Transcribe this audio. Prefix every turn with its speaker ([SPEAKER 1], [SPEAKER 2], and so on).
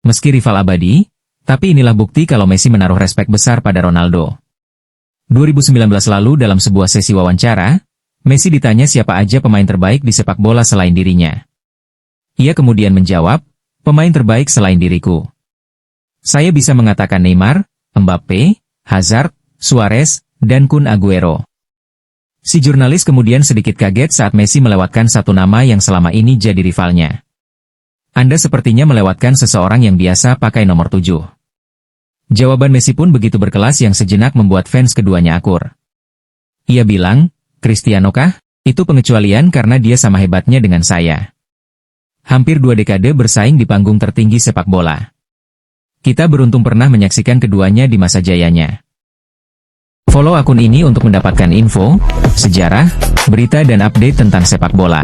[SPEAKER 1] Meski rival abadi, tapi inilah bukti kalau Messi menaruh respek besar pada Ronaldo. 2019 lalu dalam sebuah sesi wawancara, Messi ditanya siapa aja pemain terbaik di sepak bola selain dirinya. Ia kemudian menjawab, pemain terbaik selain diriku. Saya bisa mengatakan Neymar, Mbappe, Hazard, Suarez, dan Kun Aguero. Si jurnalis kemudian sedikit kaget saat Messi melewatkan satu nama yang selama ini jadi rivalnya. Anda sepertinya melewatkan seseorang yang biasa pakai nomor 7. Jawaban Messi pun begitu berkelas yang sejenak membuat fans keduanya akur. Ia bilang, Cristiano kah? Itu pengecualian karena dia sama hebatnya dengan saya. Hampir 2 dekade bersaing di panggung tertinggi sepak bola. Kita beruntung pernah menyaksikan keduanya di masa jayanya. Follow akun ini untuk mendapatkan info, sejarah, berita dan update tentang sepak bola.